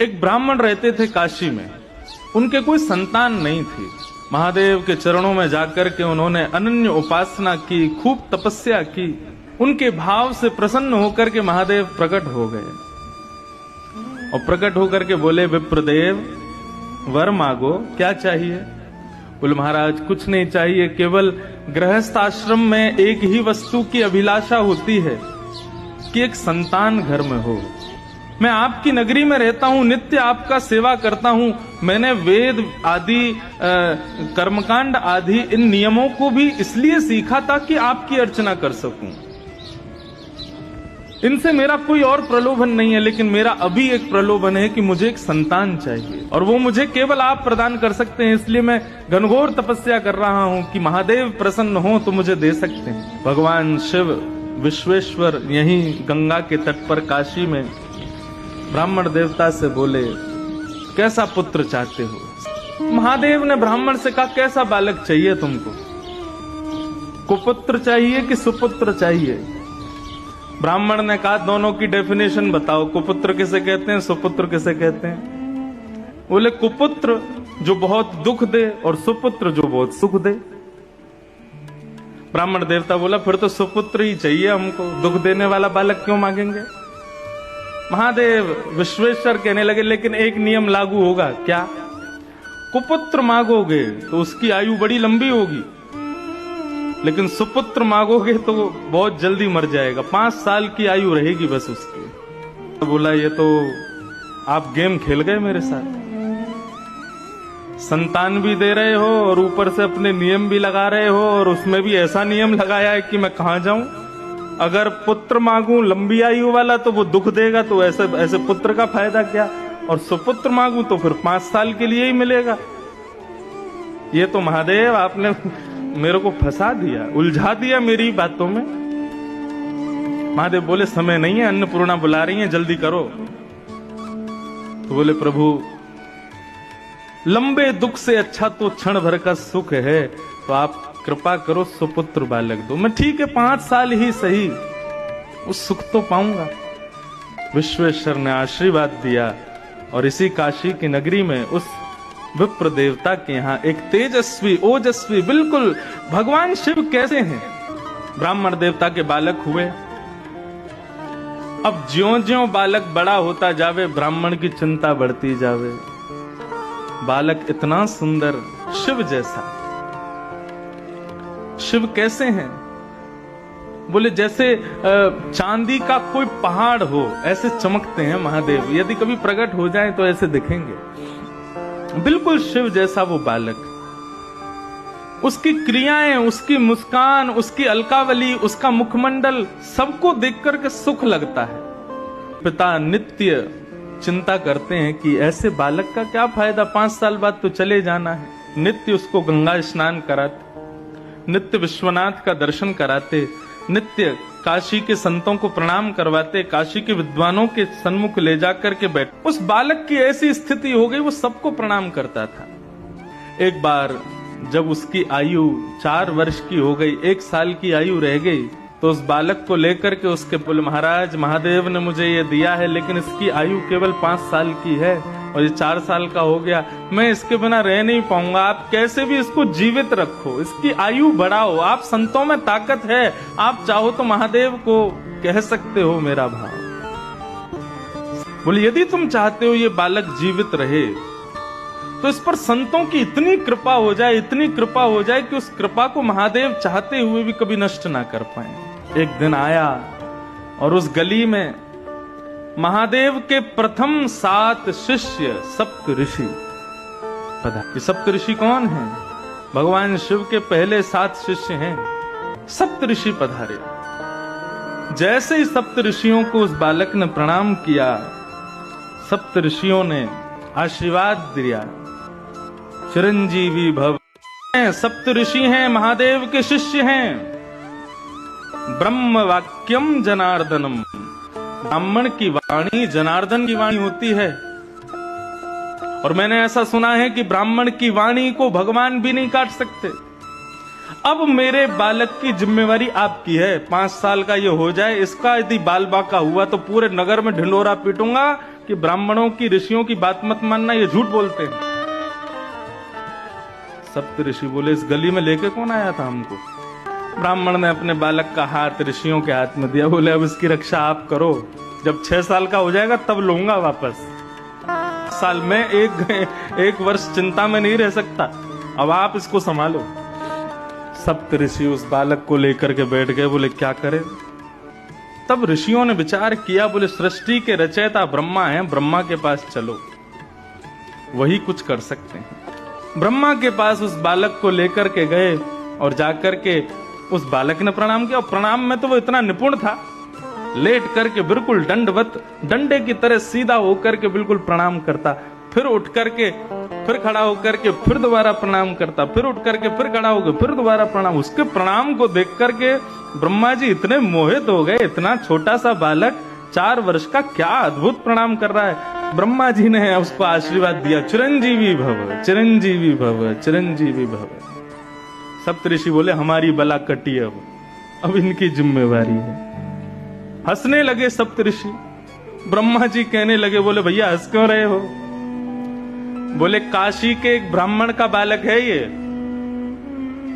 एक ब्राह्मण रहते थे काशी में, उनके कोई संतान नहीं थी। महादेव के चरणों में जाकर के उन्होंने अनन्य उपासना की, खूब तपस्या की। उनके भाव से प्रसन्न होकर के महादेव प्रकट हो गए और प्रकट होकर के बोले, विप्रदेव वर मांगो, क्या चाहिए? बोले, महाराज कुछ नहीं चाहिए, केवल गृहस्थ आश्रम में एक ही वस्तु की अभिलाषा होती है कि एक संतान घर में हो। मैं आपकी नगरी में रहता हूं, नित्य आपका सेवा करता हूं। मैंने वेद आदि कर्मकांड आदि इन नियमों को भी इसलिए सीखा था कि आपकी अर्चना कर सकूं। इनसे मेरा कोई और प्रलोभन नहीं है, लेकिन मेरा अभी एक प्रलोभन है कि मुझे एक संतान चाहिए और वो मुझे केवल आप प्रदान कर सकते हैं। इसलिए मैं घनघोर तपस्या कर रहा हूं कि महादेव प्रसन्न हो तो मुझे दे सकते हैं। भगवान शिव विश्वेश्वर यहीं गंगा के तट पर काशी में ब्राह्मण देवता से बोले, कैसा पुत्र चाहते हो? महादेव ने ब्राह्मण से कहा, कैसा बालक चाहिए तुमको? कुपुत्र चाहिए कि सुपुत्र चाहिए? ब्राह्मण ने कहा, दोनों की डेफिनेशन बताओ, कुपुत्र किसे कहते हैं, सुपुत्र किसे कहते हैं? बोले, कुपुत्र जो बहुत दुख दे और सुपुत्र जो बहुत सुख दे। ब्राह्मण देवता बोला, फिर तो सुपुत्र ही चाहिए हमको, दुख देने वाला बालक क्यों मांगेंगे? महादेव विश्वेश्वर कहने लगे, लेकिन एक नियम लागू होगा। क्या? कुपुत्र मांगोगे तो उसकी आयु बड़ी लंबी होगी, लेकिन सुपुत्र मांगोगे तो वो बहुत जल्दी मर जाएगा, 5 साल की आयु रहेगी बस उसकी। तो बोला, ये तो आप गेम खेल गए मेरे साथ। संतान भी दे रहे हो और ऊपर से अपने नियम भी लगा रहे हो, और उसमें भी ऐसा नियम लगाया है कि मैं कहां जाऊं। अगर पुत्र मांगूं लंबी आयु वाला तो वो दुख देगा, तो ऐसे पुत्र का फायदा क्या? और सुपुत्र मांगूं तो फिर 5 साल के लिए ही मिलेगा। ये तो महादेव आपने मेरे को फंसा दिया, उलझा दिया मेरी बातों में। महादेव बोले, समय नहीं है, अन्नपूर्णा बुला रही है, जल्दी करो। तो बोले, प्रभु लंबे दुख से अच्छा तो क्षण भर का सुख है, तो आप कृपा करो सुपुत्र बालक दो। मैं ठीक है 5 साल ही सही, उस सुख तो पाऊंगा। विश्वेश्वर ने आशीर्वाद दिया और इसी काशी की नगरी में उस विप्र देवता के यहाँ एक तेजस्वी ओजस्वी, बिल्कुल भगवान शिव कैसे हैं, ब्राह्मण देवता के बालक हुए। अब ज्यों-ज्यों बालक बड़ा होता जावे, ब्राह्मण की चिंता बढ़ती जावे। बालक इतना सुंदर, शिव जैसा। शिव कैसे हैं? बोले, जैसे चांदी का कोई पहाड़ हो ऐसे चमकते हैं महादेव। यदि कभी प्रकट हो जाए तो ऐसे दिखेंगे। बिल्कुल शिव जैसा वो बालक। उसकी क्रियाएं, उसकी मुस्कान, उसकी अलकावली, उसका मुखमंडल, सबको देख करके सुख लगता है। पिता नित्य चिंता करते हैं कि ऐसे बालक का क्या फायदा, 5 साल बाद तो चले जाना है। नित्य उसको गंगा स्नान कराते, नित्य विश्वनाथ का दर्शन कराते, नित्य काशी के संतों को प्रणाम करवाते, काशी के विद्वानों के सन्मुख ले जाकर के बैठ। उस बालक की ऐसी स्थिति हो गई, वो सबको प्रणाम करता था। एक बार जब उसकी आयु 4 वर्ष की हो गई, 1 साल की आयु रह गई, तो उस बालक को लेकर के उसके बोले, महाराज महादेव ने मुझे ये दिया है, लेकिन इसकी आयु केवल 5 साल की है और ये 4 साल का हो गया, मैं इसके बिना रह नहीं पाऊंगा। आप कैसे भी इसको जीवित रखो, इसकी आयु बढ़ाओ। आप संतों में ताकत है, आप चाहो तो महादेव को कह सकते हो मेरा भाव। बोले, यदि तुम चाहते हो ये बालक जीवित रहे, तो इस पर संतों की इतनी कृपा हो जाए, इतनी कृपा हो जाए कि उस कृपा को महादेव चाहते हुए भी कभी नष्ट ना कर पाए। एक दिन आया और उस गली में महादेव के प्रथम 7 शिष्य सप्त ऋषि पधारे। सप्त ऋषि कौन हैं? भगवान शिव के पहले 7 शिष्य हैं। सप्त ऋषि पधारे। जैसे ही सप्त ऋषियों को उस बालक ने प्रणाम किया, सप्त ऋषियों ने आशीर्वाद दिया, चिरंजीवी भव। सप्त ऋषि हैं, महादेव के शिष्य हैं। ब्रह्म वाक्यम जनार्दनम, ब्राह्मण की वाणी जनार्दन की वाणी होती है। और मैंने ऐसा सुना है कि ब्राह्मण की वाणी को भगवान भी नहीं काट सकते। अब मेरे बालक की जिम्मेवारी आपकी है। 5 साल का ये हो जाए, इसका यदि बाल बाका हुआ तो पूरे नगर में ढिंडोरा पीटूंगा कि ब्राह्मणों की, ऋषियों की बात मत मानना, ये झूठ बोलते हैं। सप्त ऋषि बोले, इस गली में लेके कौन आया था हमको? ब्राह्मण ने अपने बालक का हाथ ऋषियों के हाथ में दिया, बोले अब इसकी रक्षा आप करो, जब 6 साल का हो जाएगा तब लूंगा वापस। साल में एक वर्ष चिंता में नहीं रह सकता, अब आप इसको संभालो। सप्त ऋषि उस बालक को लेकर के बैठ गए, बोले क्या करें? तब ऋषियों ने विचार किया, बोले सृष्टि के रचयिता ब्रह्मा हैं, ब्रह्मा के पास चलो, वही कुछ कर सकते हैं। ब्रह्मा के पास उस बालक को लेकर के गए और जाकर के उस बालक ने प्रणाम किया। और प्रणाम में तो वो इतना निपुण था, लेट करके बिल्कुल दंडवत, डंडे की तरह सीधा होकर के बिल्कुल प्रणाम करता, फिर उठ करके फिर खड़ा होकर के फिर दोबारा प्रणाम करता, फिर उठ करके फिर खड़ा होकर फिर दोबारा प्रणाम। उसके प्रणाम को देख करके ब्रह्मा जी इतने मोहित हो गए, इतना छोटा सा बालक 4 वर्ष का क्या अद्भुत प्रणाम कर रहा है। ब्रह्मा जी ने उसको आशीर्वाद दिया, चिरंजीवी भव, चिरंजीवी भव, चिरंजीवी भव। सप्तऋषि बोले हमारी बला कटी, अब इनकी जिम्मेवारी है। हंसने लगे सप्तऋषि। ब्रह्मा जी कहने लगे, बोले भैया हंस क्यों रहे हो? बोले काशी के एक ब्राह्मण का बालक है ये,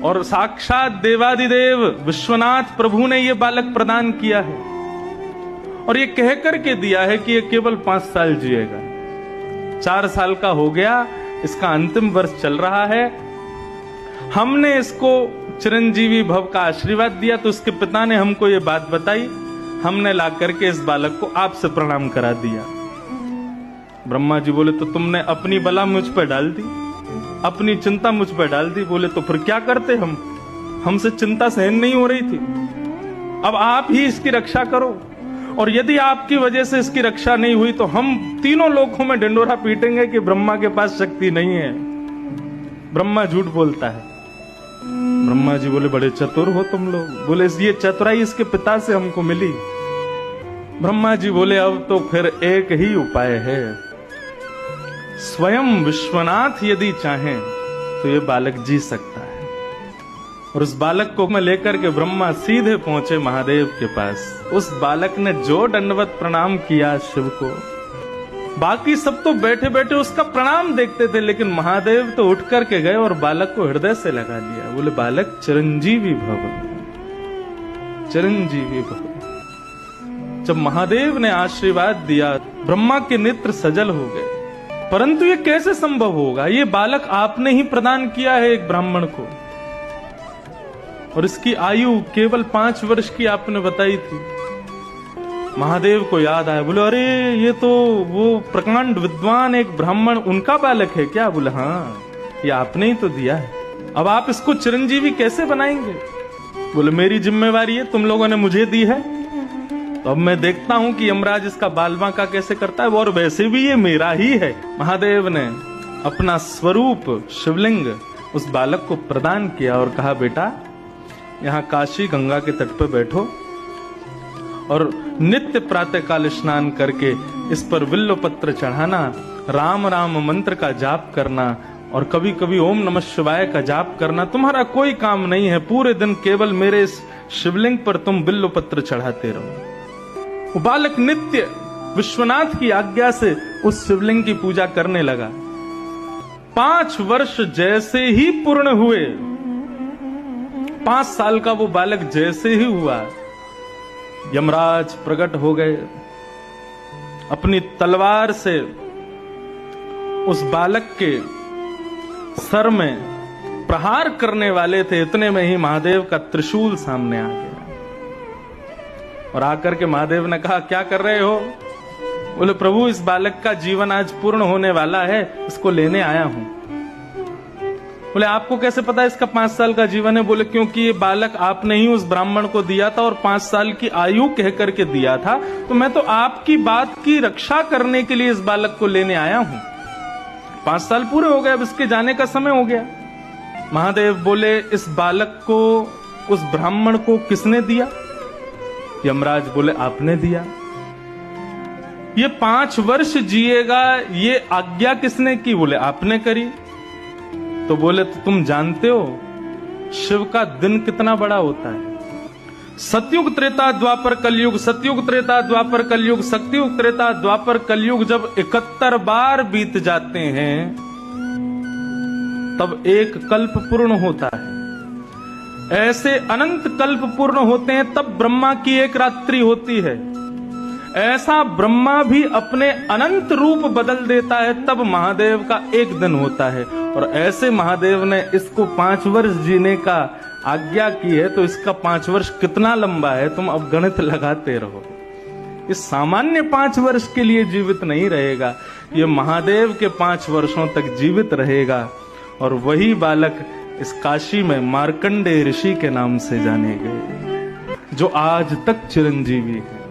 और साक्षात देवादिदेव विश्वनाथ प्रभु ने ये बालक प्रदान किया है, और ये कह करके दिया है कि ये केवल 5 साल जिएगा। 4 साल का हो गया, इसका अंतिम वर्ष चल रहा है। हमने इसको चिरंजीवी भव का आशीर्वाद दिया, तो उसके पिता ने हमको ये बात बताई, हमने ला करके इस बालक को आपसे प्रणाम करा दिया। ब्रह्मा जी बोले, तो तुमने अपनी बला मुझ पर डाल दी, अपनी चिंता मुझ पर डाल दी। बोले तो फिर क्या करते हम, हमसे चिंता सहन नहीं हो रही थी, अब आप ही इसकी रक्षा करो, और यदि आपकी वजह से इसकी रक्षा नहीं हुई तो हम तीनों लोकों में ढिंडोरा पीटेंगे कि ब्रह्मा के पास शक्ति नहीं है, ब्रह्मा झूठ बोलता है। ब्रह्मा जी बोले, बड़े चतुर हो तुम लोग। बोले ये चतुराई इसके पिता से हमको मिली। ब्रह्मा जी बोले, अब तो फिर एक ही उपाय है, स्वयं विश्वनाथ यदि चाहें तो ये बालक जी सकता है। और उस बालक को मैं लेकर के ब्रह्मा सीधे पहुंचे महादेव के पास। उस बालक ने जो दंडवत प्रणाम किया शिव को, बाकी सब तो बैठे बैठे उसका प्रणाम देखते थे, लेकिन महादेव तो उठ करके गए और बालक को हृदय से लगा लिया। बोले बालक चिरंजीवी भव, चिरंजीवी भव। जब महादेव ने आशीर्वाद दिया, ब्रह्मा के नेत्र सजल हो गए। परंतु ये कैसे संभव होगा? ये बालक आपने ही प्रदान किया है एक ब्राह्मण को, और इसकी आयु केवल 5 वर्ष की आपने बताई थी। महादेव को याद आया, बोले अरे ये तो वो प्रकांड विद्वान एक ब्राह्मण, उनका बालक है क्या? बोले हाँ, ये आपने ही तो दिया है, अब आप इसको चिरंजीवी कैसे बनाएंगे? बोले मेरी जिम्मेवारी है, तुम लोगों ने मुझे दी है, तो अब मैं देखता हूं कि यमराज इसका बाल बांका कैसे करता है, और वैसे भी ये मेरा ही है। महादेव ने अपना स्वरूप शिवलिंग उस बालक को प्रदान किया और कहा, बेटा यहाँ काशी गंगा के तट पर बैठो और नित्य प्रातः काल स्नान करके इस पर बिल्व पत्र चढ़ाना, राम राम मंत्र का जाप करना, और कभी कभी ओम नमः शिवाय का जाप करना। तुम्हारा कोई काम नहीं है, पूरे दिन केवल मेरे इस शिवलिंग पर तुम बिल्व पत्र चढ़ाते रहो। वो बालक नित्य विश्वनाथ की आज्ञा से उस शिवलिंग की पूजा करने लगा। 5 वर्ष जैसे ही पूर्ण हुए, 5 साल का वो बालक जैसे ही हुआ, यमराज प्रकट हो गए। अपनी तलवार से उस बालक के सर में प्रहार करने वाले थे, इतने में ही महादेव का त्रिशूल सामने आ गया। और आकर के महादेव ने कहा, क्या कर रहे हो? बोले प्रभु इस बालक का जीवन आज पूर्ण होने वाला है, इसको लेने आया हूं। बोले आपको कैसे पता इसका 5 साल का जीवन है? बोले क्योंकि ये बालक आपने ही उस ब्राह्मण को दिया था और 5 साल की आयु कह करके दिया था, तो मैं तो आपकी बात की रक्षा करने के लिए इस बालक को लेने आया हूं। 5 साल पूरे हो गए, अब इसके जाने का समय हो गया। महादेव बोले इस बालक को उस ब्राह्मण को किसने दिया? यमराज बोले आपने दिया। ये 5 वर्ष जिएगा, ये आज्ञा किसने की? बोले आपने करी। तो बोले तो तुम जानते हो शिव का दिन कितना बड़ा होता है? सतयुग त्रेता द्वापर कलयुग, सतयुग त्रेता द्वापर कलयुग, सतयुग त्रेता द्वापर कलयुग जब 71 बार बीत जाते हैं तब एक कल्प पूर्ण होता है। ऐसे अनंत कल्प पूर्ण होते हैं तब ब्रह्मा की एक रात्रि होती है। ऐसा ब्रह्मा भी अपने अनंत रूप बदल देता है तब महादेव का एक दिन होता है। और ऐसे महादेव ने इसको 5 वर्ष जीने का आज्ञा की है, तो इसका 5 वर्ष कितना लंबा है तुम अब गणित लगाते रहो। इस सामान्य 5 वर्ष के लिए जीवित नहीं रहेगा, ये महादेव के 5 वर्षों तक जीवित रहेगा। और वही बालक इस काशी में मार्कंडेय ऋषि के नाम से जाने गए, जो आज तक चिरंजीवी है।